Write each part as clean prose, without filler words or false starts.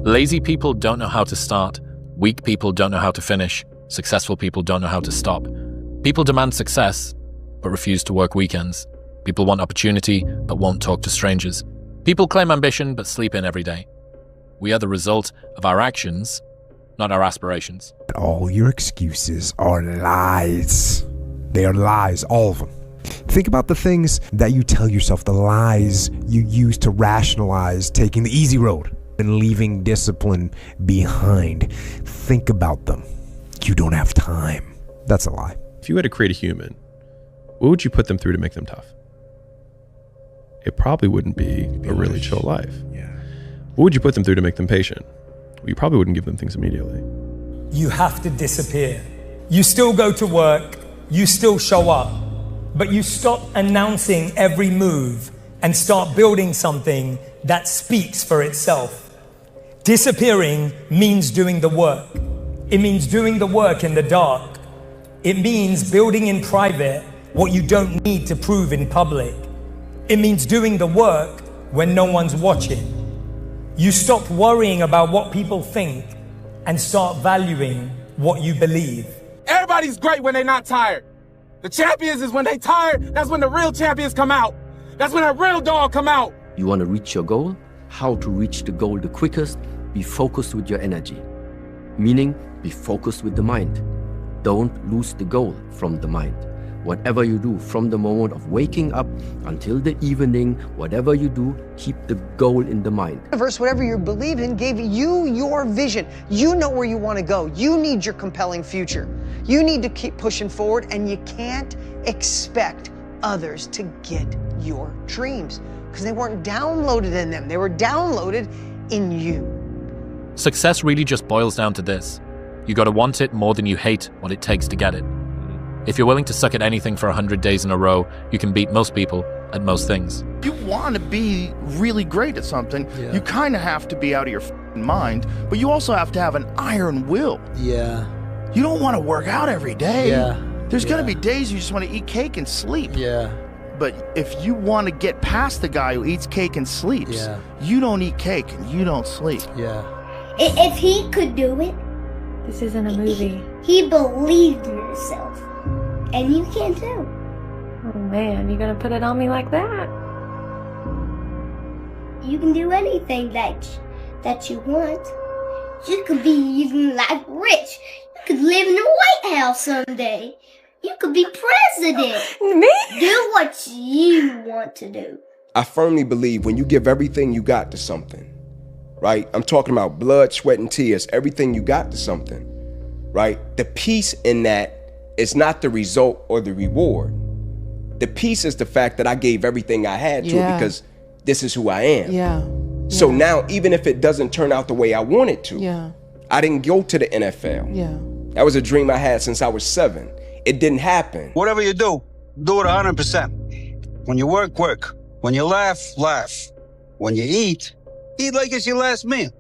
Lazy people don't know how to start. Weak people don't know how to finish. Successful people don't know how to stop. People demand success, but refuse to work weekends. People want opportunity, but won't talk to strangers. People claim ambition, but sleep in every day. We are the result of our actions, not our aspirations. All your excuses are lies. They are lies, all of them. Think about the things that you tell yourself, the lies you use to rationalize taking the easy road and leaving discipline behind. Think about them. You don't have time. That's a lie. If you had to create a human, what would you put them through to make them tough? It probably wouldn't be a really chill life. Yeah. What would you put them through to make them patient? Well, you probably wouldn't give them things immediately. You have to disappear. You still go to work, you still show up, but you stop announcing every move and start building something that speaks for itself. Disappearing means doing the work. It means doing the work in the dark. It means building in private what you don't need to prove in public. It means doing the work when no one's watching. You stop worrying about what people think and start valuing what you believe. Everybody's great when they're not tired. The champions is when they tired, that's when the real champions come out. That's when a real dog come out. You want to reach your goal? How to reach the goal the quickest? Be focused with your energy. Meaning, be focused with the mind. Don't lose the goal from the mind. Whatever you do, from the moment of waking up until the evening, whatever you do, keep the goal in the mind. The universe, whatever you believe in, gave you your vision. You know where you want to go. You need your compelling future. You need to keep pushing forward, and you can't expect others to get your dreams because they weren't downloaded in them. They were downloaded in you. Success really just boils down to this. You gotta want it more than you hate what it takes to get it. If you're willing to suck at anything for 100 days in a row, you can beat most people at most things. If you want to be really great at something, you kind of have to be out of your mind, but you also have to have an iron will. Yeah. You don't want to work out every day. Yeah. There's going to be days you just want to eat cake and sleep. Yeah. But if you want to get past the guy who eats cake and sleeps, you don't eat cake and you don't sleep. Yeah. If he could do it, this isn't a movie. He believed in himself. And you can too. Oh man, you gonna put it on me like that? You can do anything that you want. You could be even like rich. You could live in the White House someday. You could be president. Me? Do what you want to do. I firmly believe when you give everything you got to something, right? I'm talking about blood, sweat, and tears, everything you got to something, right? The peace in that is not the result or the reward. The peace is the fact that I gave everything I had to it because this is who I am. So now, even if it doesn't turn out the way I want it to, I didn't go to the NFL. That was a dream I had since I was 7. It didn't happen. Whatever you do it 100%. When you work, work. When you laugh, laugh. When you eat like it's your last meal.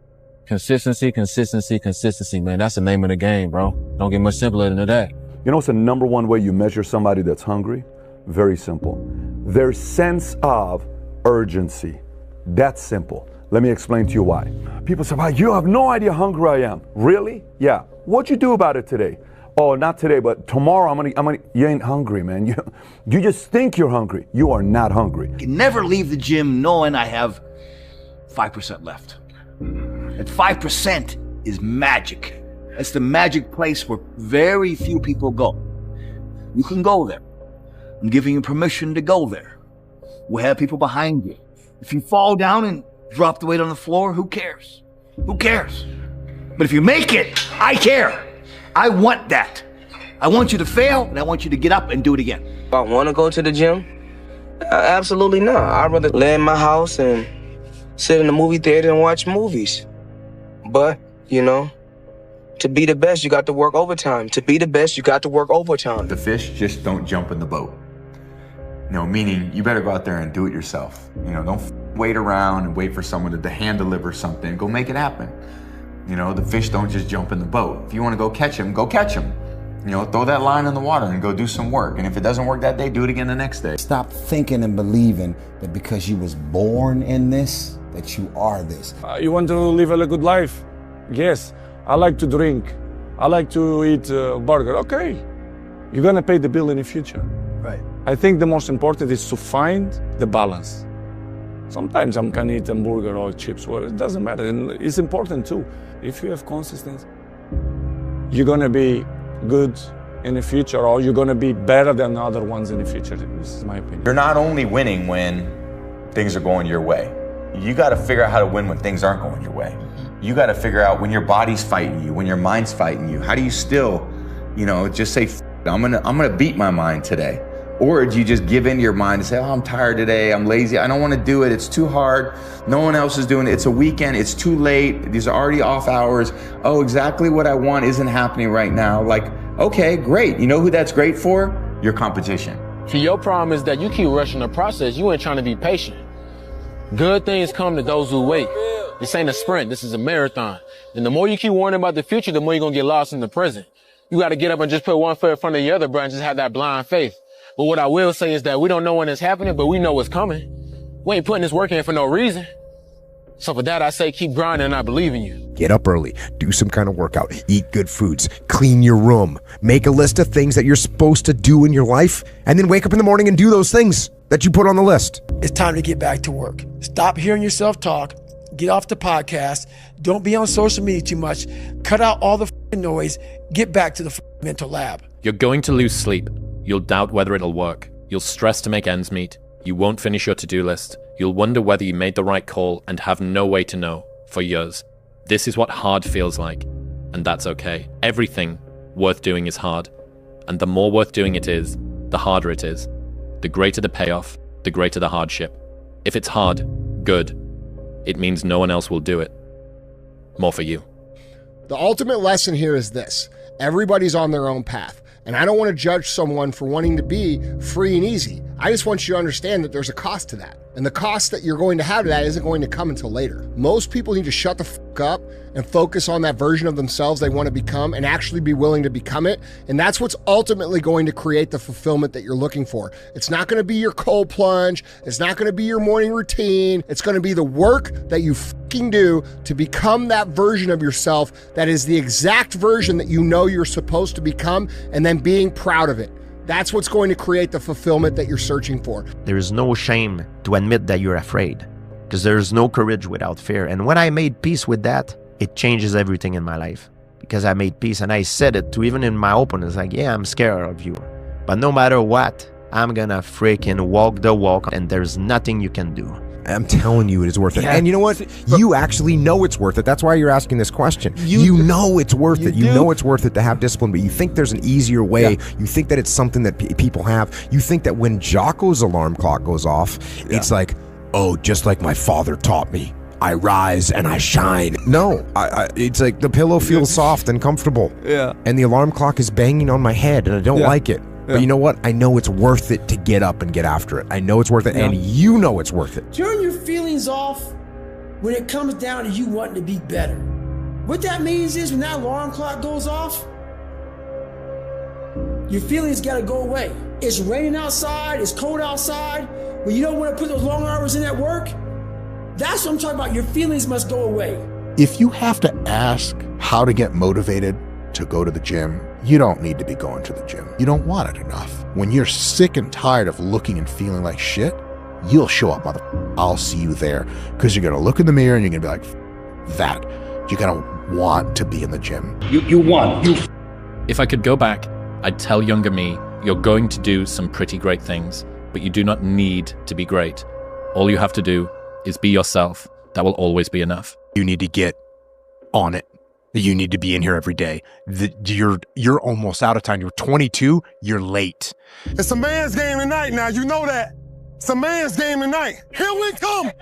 Consistency, consistency, consistency, man. That's the name of the game, bro. Don't get much simpler than that. You know what's the number one way you measure somebody that's hungry? Very simple. Their sense of urgency. That's simple. Let me explain to you why. People say, wow, you have no idea how hungry I am. Really? Yeah. What'd you do about it today? Oh, not today, but tomorrow I'm gonna, you ain't hungry, man. You just think you're hungry. You are not hungry. I can never leave the gym knowing I have 5% left. And 5% is magic. It's the magic place where very few people go. You can go there. I'm giving you permission to go there. We'll have people behind you. If you fall down and drop the weight on the floor, who cares? Who cares? But if you make it, I care. I want that. I want you to fail, and I want you to get up and do it again. Do I want to go to the gym? Absolutely not. I'd rather lay in my house and sit in the movie theater and watch movies. But, you know, to be the best, you got to work overtime. To be the best, you got to work overtime. The fish just don't jump in the boat. You know, meaning you better go out there and do it yourself. You know, don't wait around and wait for someone to hand deliver something. Go make it happen. You know, the fish don't just jump in the boat. If you want to go catch them, go catch them. You know, throw that line in the water and go do some work. And if it doesn't work that day, do it again the next day. Stop thinking and believing that because you was born in this, that you are this. You want to live a good life? Yes. I like to drink. I like to eat burger. Okay. You're going to pay the bill in the future. Right. I think the most important is to find the balance. Sometimes I'm going to eat a burger or chips. Well, it doesn't matter. And it's important too. If you have consistency, you're going to be good in the future, or you're going to be better than other ones in the future. This is my opinion. You're not only winning when things are going your way. You got to figure out how to win when things aren't going your way. You got to figure out when your body's fighting you, when your mind's fighting you. How do you still, just say, I'm gonna beat my mind today? Or do you just give in to your mind and say, oh, I'm tired today, I'm lazy, I don't want to do it, it's too hard, no one else is doing it, it's a weekend, it's too late, these are already off hours, oh, exactly what I want isn't happening right now. Like, okay, great. You know who that's great for? Your competition. See, your problem is that you keep rushing the process. You ain't trying to be patient. Good things come to those who wait. This ain't a sprint, this is a marathon. And the more you keep worrying about the future, the more you're gonna get lost in the present. You gotta get up and just put one foot in front of the other, bro, and just have that blind faith. But what I will say is that we don't know when it's happening, but we know what's coming. We ain't putting this work in for no reason. So for that, I say keep grinding, and I believe in you. Get up early, do some kind of workout, eat good foods, clean your room, make a list of things that you're supposed to do in your life, and then wake up in the morning and do those things that you put on the list. It's time to get back to work. Stop hearing yourself talk. Get off the podcast. Don't be on social media too much. Cut out all the noise. Get back to the mental lab. You're going to lose sleep. You'll doubt whether it'll work. You'll stress to make ends meet. You won't finish your to-do list. You'll wonder whether you made the right call and have no way to know for years. This is what hard feels like, and that's okay. Everything worth doing is hard, and the more worth doing it is, the harder it is. The greater the payoff, the greater the hardship. If it's hard, good. It means no one else will do it. More for you. The ultimate lesson here is this. Everybody's on their own path. And I don't want to judge someone for wanting to be free and easy. I just want you to understand that there's a cost to that. And the cost that you're going to have to that isn't going to come until later. Most people need to shut the fuck up and focus on that version of themselves they want to become and actually be willing to become it. And that's what's ultimately going to create the fulfillment that you're looking for. It's not going to be your cold plunge. It's not going to be your morning routine. It's going to be the work that you fucking do to become that version of yourself that is the exact version that you know you're supposed to become, and then being proud of it. That's what's going to create the fulfillment that you're searching for. There is no shame to admit that you're afraid, because there is no courage without fear. And when I made peace with that, it changes everything in my life, because I made peace. And I said it to even in my opponents, like, yeah, I'm scared of you, but no matter what, I'm gonna freaking walk the walk, and there's nothing you can do. I'm telling you, it is worth it. And you know what? You actually know it's worth it. That's why you're asking this question. You know it's worth it. You know it's worth it to have discipline, but you think there's an easier way. You think that it's something that people have. You think that when Jocko's alarm clock goes off, it's like, oh, just like my father taught me, I rise and I shine. No, it's like the pillow feels soft and comfortable. And the alarm clock is banging on my head and I don't like it. But you know what? I know it's worth it to get up and get after it. I know it's worth it, and you know it's worth it. Turn your feelings off when it comes down to you wanting to be better. What that means is when that alarm clock goes off, your feelings gotta go away. It's raining outside, it's cold outside, but you don't want to put those long hours in at work. That's what I'm talking about. Your feelings must go away. If you have to ask how to get motivated to go to the gym, you don't need to be going to the gym. You don't want it enough. When you're sick and tired of looking and feeling like shit, you'll show up, I'll see you there. Because you're gonna look in the mirror and you're gonna be like, that. You're gonna want to be in the gym. You want. If I could go back, I'd tell younger me, you're going to do some pretty great things, but you do not need to be great. All you have to do is be yourself. That will always be enough. You need to get on it. You need to be in here every day. You're almost out of time. You're 22. You're late. It's a man's game tonight now. You know that. It's a man's game tonight. Here we come.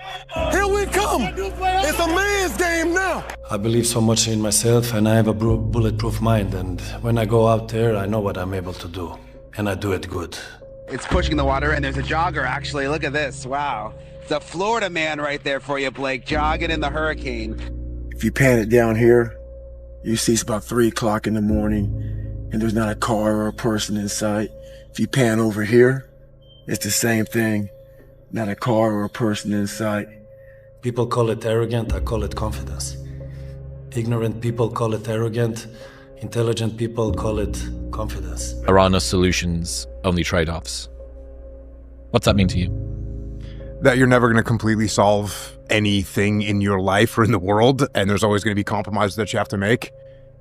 Here we come. It's a man's game now. I believe so much in myself, and I have a bulletproof mind. And when I go out there, I know what I'm able to do. And I do it good. It's pushing the water, and there's a jogger, actually. Look at this. Wow. It's a Florida man right there for you, Blake, jogging in the hurricane. If you pan it down here, you see it's about 3 o'clock in the morning and there's not a car or a person in sight. If you pan over here, it's the same thing. Not a car or a person in sight. People call it arrogant, I call it confidence. Ignorant people call it arrogant, intelligent people call it confidence. There are no solutions, only trade-offs. What's that mean to you? That you're never going to completely solve anything in your life or in the world, and there's always going to be compromises that you have to make.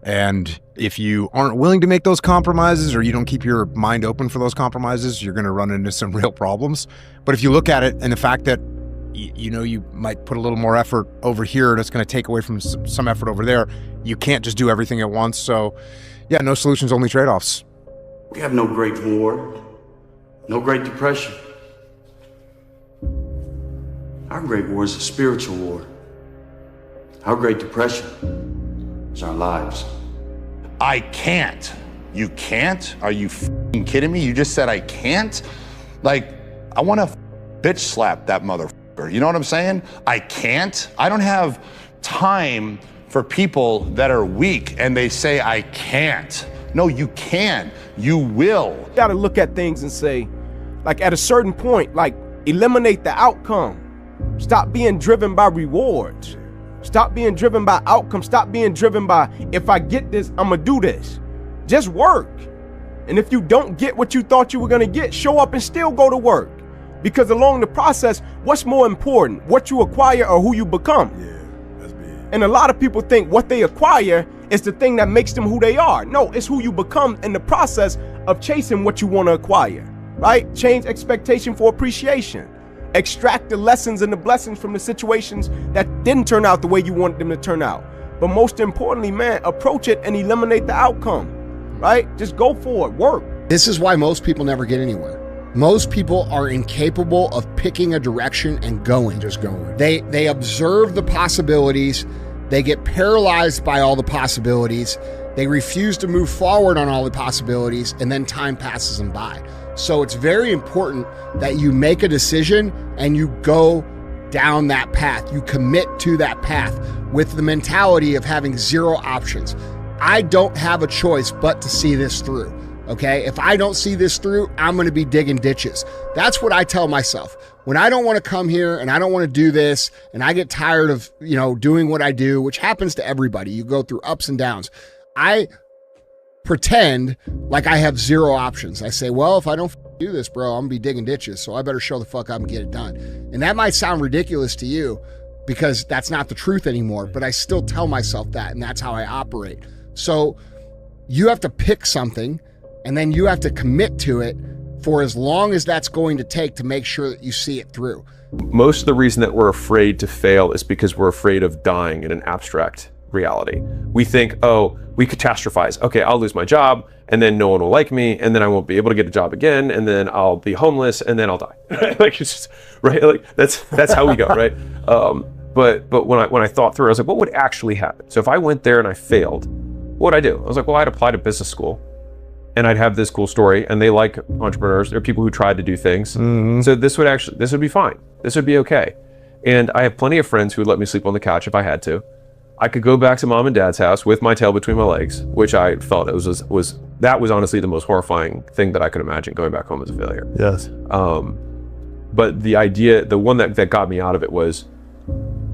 And if you aren't willing to make those compromises, or you don't keep your mind open for those compromises, you're going to run into some real problems. But if you look at it and the fact that you know you might put a little more effort over here, that's going to take away from some effort over there, you can't just do everything at once. So yeah, no solutions, only trade-offs. We have no Great War, no Great Depression. Our Great War is a spiritual war. Our Great Depression is our lives. I can't. You can't? Are you f***ing kidding me? You just said I can't? Like, I want to bitch slap that motherfucker. You know what I'm saying? I can't. I don't have time for people that are weak and they say I can't. No, you can. You will. You gotta look at things and say, like, at a certain point, like, eliminate the outcome. Stop being driven by rewards. Stop being driven by outcomes. Stop being driven by, if I get this, I'm gonna do this. Just work. And if you don't get what you thought you were gonna get, show up and still go to work. Because along the process, what's more important, what you acquire or who you become? Yeah, that's big. And a lot of people think what they acquire is the thing that makes them who they are. No, it's who you become in the process of chasing what you want to acquire, right? Change expectation for appreciation. Extract the lessons and the blessings from the situations that didn't turn out the way you wanted them to turn out. But most importantly, man, approach it and eliminate the outcome, right? Just go for it, work. This is why most people never get anywhere. Most people are incapable of picking a direction and going. Just going. They observe the possibilities. They get paralyzed by all the possibilities. They refuse to move forward on all the possibilities, and then time passes them by. So it's very important that you make a decision and you go down that path. You commit to that path with the mentality of having zero options. I don't have a choice but to see this through. Okay, if I don't see this through, I'm going to be digging ditches. That's what I tell myself. When I don't want to come here and I don't want to do this and I get tired of, doing what I do, which happens to everybody. You go through ups and downs. I pretend like I have zero options. I say, well, if I don't do this, bro, I'm going to be digging ditches. So I better show the fuck up and get it done. And that might sound ridiculous to you because that's not the truth anymore, but I still tell myself that, and that's how I operate. So you have to pick something, and then you have to commit to it for as long as that's going to take to make sure that you see it through. Most of the reason that we're afraid to fail is because we're afraid of dying in an abstract reality. We think, oh, we catastrophize. Okay, I'll lose my job, and then no one will like me, and then I won't be able to get a job again, and then I'll be homeless, and then I'll die. Like, it's just, right? Like, that's how we go, right? But when I thought through, I was like, what would actually happen? So if I went there and I failed, what would I do? I was like, well, I'd apply to business school, and I'd have this cool story, and they like entrepreneurs. They're people who tried to do things. Mm-hmm. So this would be fine. This would be okay. And I have plenty of friends who would let me sleep on the couch if I had to. I could go back to mom and dad's house with my tail between my legs, which I felt that was honestly the most horrifying thing that I could imagine, going back home as a failure. Yes. But the idea, the one that got me out of it was,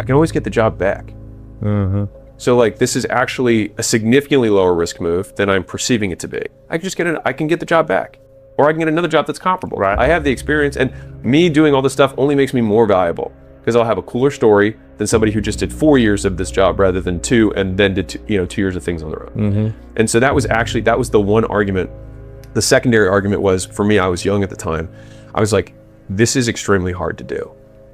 I can always get the job back. Mm-hmm. So like, this is actually a significantly lower risk move than I'm perceiving it to be. I can get the job back, or I can get another job that's comparable. Right. I have the experience, and me doing all this stuff only makes me more valuable because I'll have a cooler story than somebody who just did 4 years of this job rather than 2, and then did 2 years of things on their own. Mm-hmm. And so that was the one argument. The secondary argument was, for me, I was young at the time. I was like, this is extremely hard to do.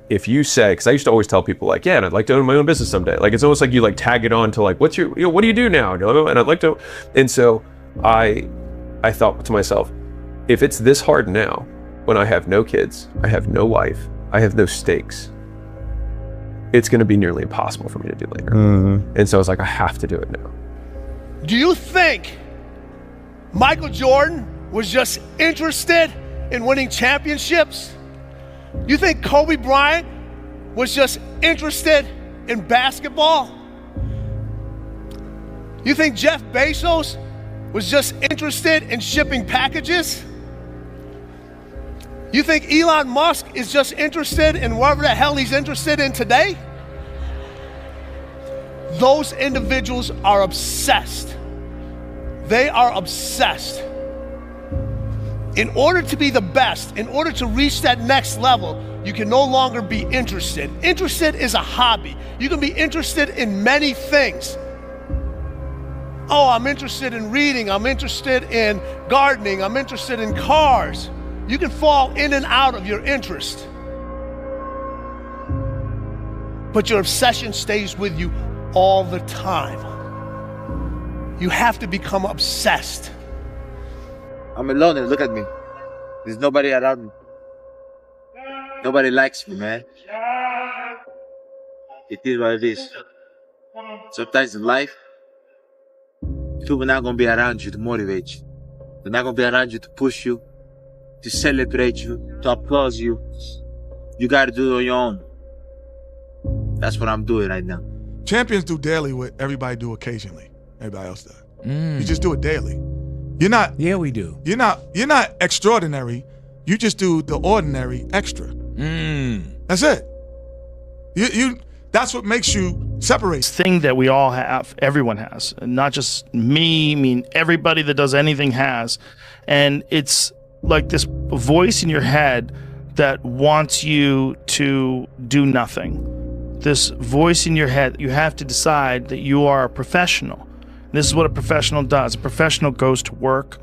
If you say, because I used to always tell people like, yeah, and I'd like to own my own business someday. Like, it's almost like you like tag it on to like, what do you do now? And I'd like to, and so I thought to myself, if it's this hard now, when I have no kids, I have no wife, I have no stakes, it's going to be nearly impossible for me to do later. Mm-hmm. And so I was like, I have to do it now. Do you think Michael Jordan was just interested in winning championships? You think Kobe Bryant was just interested in basketball? You think Jeff Bezos was just interested in shipping packages? You think Elon Musk is just interested in whatever the hell he's interested in today? Those individuals are obsessed. They are obsessed. In order to be the best, in order to reach that next level, you can no longer be interested. Interested is a hobby. You can be interested in many things. Oh, I'm interested in reading. I'm interested in gardening. I'm interested in cars. You can fall in and out of your interest. But your obsession stays with you all the time. You have to become obsessed. I'm alone and look at me. There's nobody around me. Nobody likes me, man. It is what it is. Sometimes in life, people are not going to be around you to motivate you. They're not going to be around you to push you, to celebrate you, to applaud you. You got to do it on your own. That's what I'm doing right now. Champions do daily what everybody do occasionally. Everybody else does. You just do it daily. You're not. Yeah, we do. You're not extraordinary. You just do the ordinary extra. That's it. You. That's what makes you separate. Thing that we all have, everyone has, not just me. I mean, everybody that does anything has, and it's like this voice in your head that wants you to do nothing. This voice in your head, you have to decide that you are a professional. This is what a professional does. A professional goes to work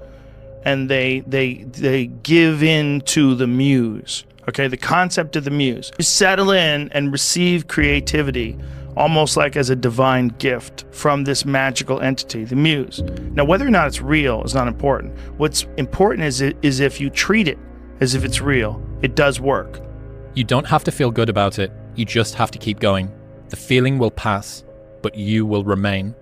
and they give in to the muse. Okay, the concept of the muse. You settle in and receive creativity almost like as a divine gift from this magical entity, the muse. Now, whether or not it's real is not important. What's important is if you treat it as if it's real, it does work. You don't have to feel good about it. You just have to keep going. The feeling will pass, but you will remain.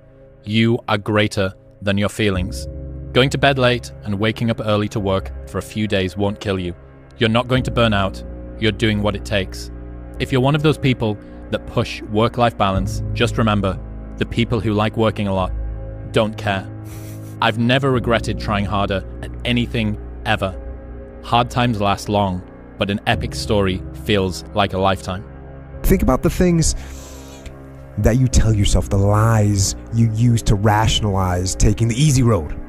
You are greater than your feelings. Going to bed late and waking up early to work for a few days won't kill you. You're not going to burn out. You're doing what it takes. If you're one of those people that push work-life balance, just remember, the people who like working a lot don't care. I've never regretted trying harder at anything ever. Hard times last long, but an epic story feels like a lifetime. Think about the things that you tell yourself, the lies you use to rationalize taking the easy road.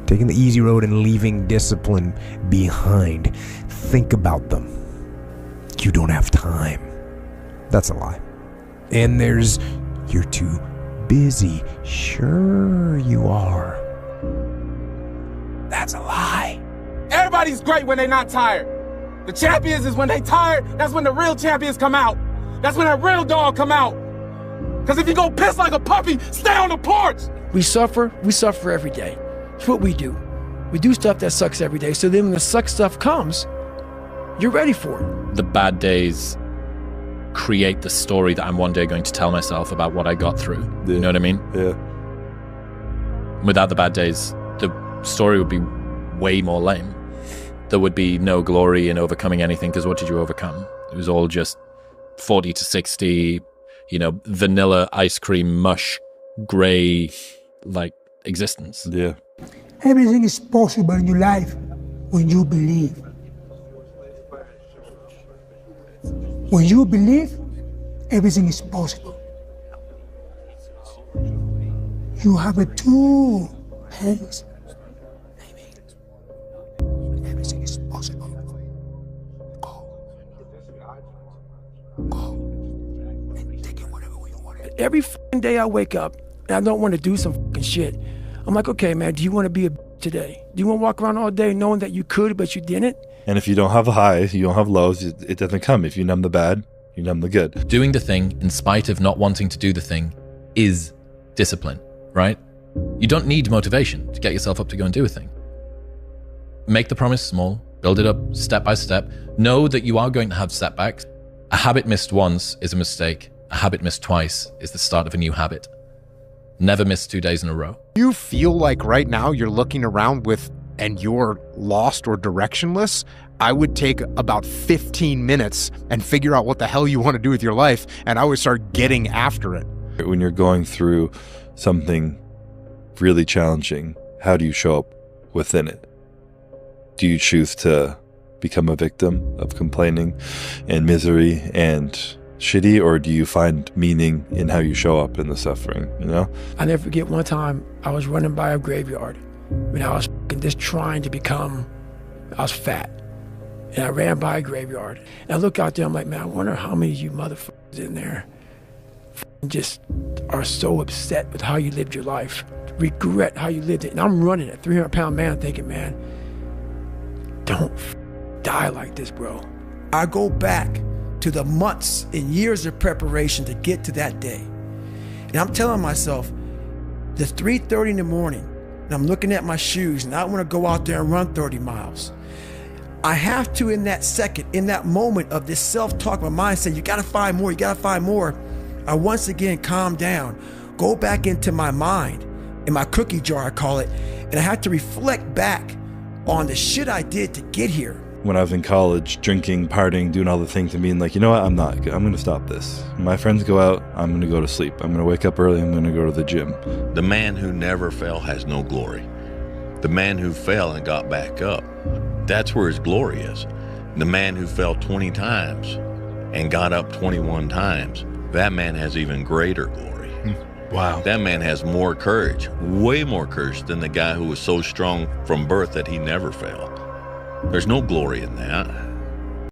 Taking the easy road and leaving discipline behind. Think about them. You don't have time. That's a lie. And there's, you're too busy. Sure you are. That's a lie. Everybody's great when they're not tired. The champions is when they tired, that's when the real champions come out. That's when that real dog come out. Because if you go piss like a puppy, stay on the porch. We suffer every day. It's what we do. We do stuff that sucks every day. So then when the suck stuff comes, you're ready for it. The bad days create the story that I'm one day going to tell myself about what I got through. Yeah. You know what I mean? Yeah. Without the bad days, the story would be way more lame. There would be no glory in overcoming anything, because what did you overcome? It was all just 40 to 60, vanilla ice cream mush, gray, existence. Yeah. Everything is possible in your life when you believe. When you believe, everything is possible. You have two hands. Everything is possible. Go. And take it whatever you want. Every fucking day I wake up and I don't want to do some fucking shit. I'm like, okay, man, do you want to be a today? Do you want to walk around all day knowing that you could, but you didn't? And if you don't have highs, you don't have lows, it doesn't come. If you numb the bad, you numb the good. Doing the thing in spite of not wanting to do the thing is discipline, right? You don't need motivation to get yourself up to go and do a thing. Make the promise small, build it up step by step. Know that you are going to have setbacks. A habit missed once is a mistake. A habit missed twice is the start of a new habit. Never miss 2 days in a row. You feel like right now you're looking around and you're lost or directionless, I would take about 15 minutes and figure out what the hell you want to do with your life, and I would start getting after it. When you're going through something really challenging, how do you show up within it? Do you choose to become a victim of complaining and misery and shitty, or do you find meaning in how you show up in the suffering, you know? I never forget one time I was running by a graveyard when I was just trying to become, I was fat. And I ran by a graveyard. And I look out there, I'm like, man, I wonder how many of you motherfuckers in there just are so upset with how you lived your life, regret how you lived it. And I'm running a 300-pound man thinking, man, don't die like this, bro. I go back to the months and years of preparation to get to that day. And I'm telling myself, it's 3:30 in the morning, and I'm looking at my shoes, and I want to go out there and run 30 miles. I have to, in that second, in that moment of this self-talk, my mind saying, you got to find more, you got to find more. I once again calm down, go back into my mind, in my cookie jar, I call it, and I have to reflect back on the shit I did to get here. When I was in college, drinking, partying, doing all the things and being like, you know what, I'm going to stop this. My friends go out, I'm going to go to sleep. I'm going to wake up early, I'm going to go to the gym. The man who never fell has no glory. The man who fell and got back up, that's where his glory is. The man who fell 20 times and got up 21 times, that man has even greater glory. Wow. That man has more courage, way more courage than the guy who was so strong from birth that he never fell. There's no glory in that.